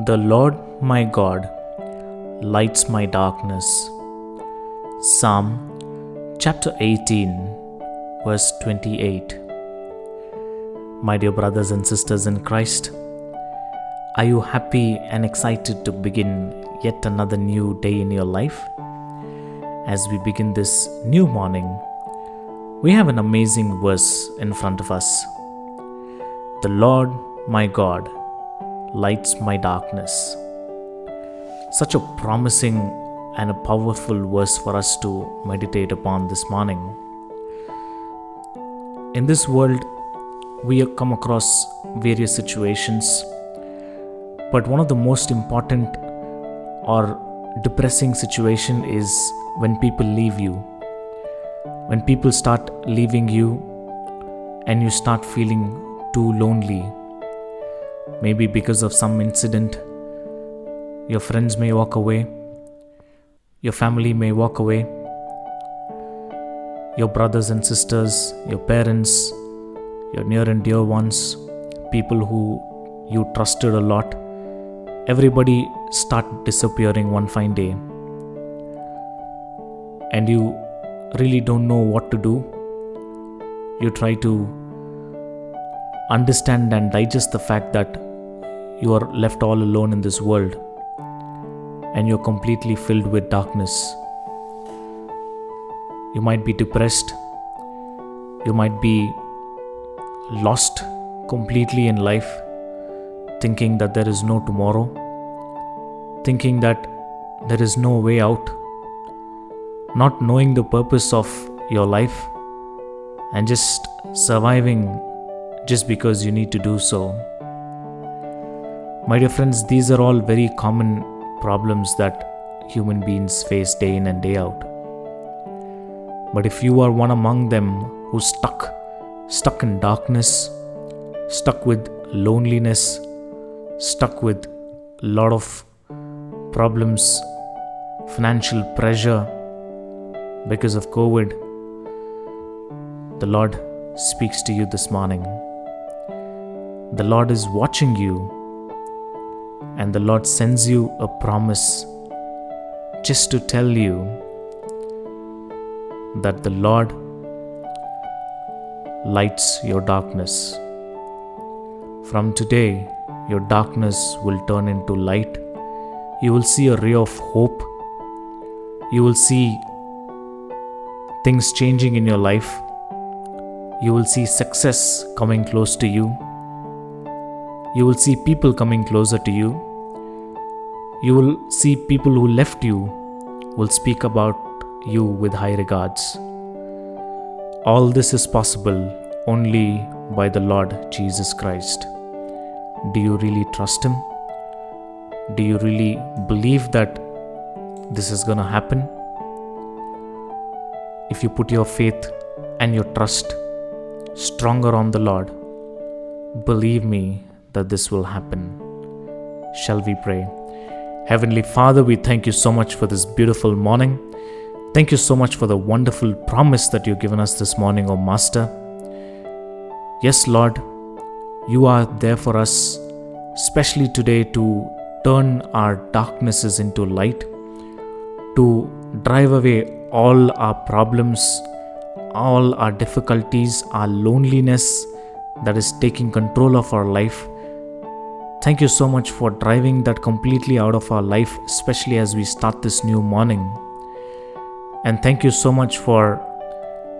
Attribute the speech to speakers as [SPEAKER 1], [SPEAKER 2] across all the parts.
[SPEAKER 1] The Lord my God lights my darkness. Psalm chapter 18, verse 28. My dear brothers and sisters in Christ, are you happy and excited to begin yet another new day in your life? As we begin this new morning, we have an amazing verse in front of us. The Lord my God lights my darkness. Such a promising and a powerful verse for us to meditate upon this morning. In this world, we have come across various situations, but one of the most important or depressing situation is when people leave you. When people start leaving you and you start feeling too lonely. Maybe because of some incident, your friends may walk away, your family may walk away, your brothers and sisters, your parents, your near and dear ones, people who you trusted a lot, everybody start disappearing one fine day. And you really don't know what to do. You try to understand and digest the fact that you are left all alone in this world and you're completely filled with darkness. You might be depressed. You might be lost completely in life, thinking that there is no tomorrow, thinking that there is no way out, not knowing the purpose of your life and just surviving just because you need to do so. My dear friends, these are all very common problems that human beings face day in and day out. But if you are one among them who's stuck in darkness, stuck with loneliness, stuck with a lot of problems, financial pressure because of COVID, the Lord speaks to you this morning. The Lord is watching you, and the Lord sends you a promise just to tell you that the Lord lights your darkness. From today, your darkness will turn into light. You will see a ray of hope. You will see things changing in your life. You will see success coming close to you. You will see people coming closer to you. You will see people who left you will speak about you with high regards. All this is possible only by the Lord Jesus Christ. Do you really trust Him? Do you really believe that this is going to happen? If you put your faith and your trust stronger on the Lord, believe me that this will happen. Shall we pray? Heavenly Father, we thank you so much for this beautiful morning. Thank you so much for the wonderful promise that you've given us this morning, O Master. Yes, Lord, you are there for us, especially today, to turn our darknesses into light, to drive away all our problems, all our difficulties, our loneliness that is taking control of our life. Thank you so much for driving that completely out of our life, especially as we start this new morning. And thank you so much for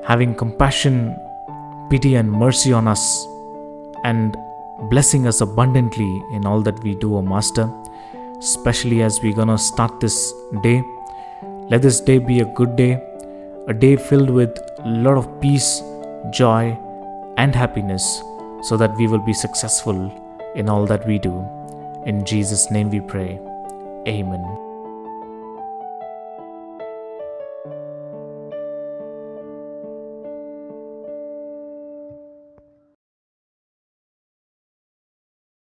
[SPEAKER 1] having compassion, pity and mercy on us and blessing us abundantly in all that we do, O Master. Especially as we're gonna start this day. Let this day be a good day, a day filled with a lot of peace, joy and happiness, so that we will be successful in all that we do. In Jesus' name we pray. Amen.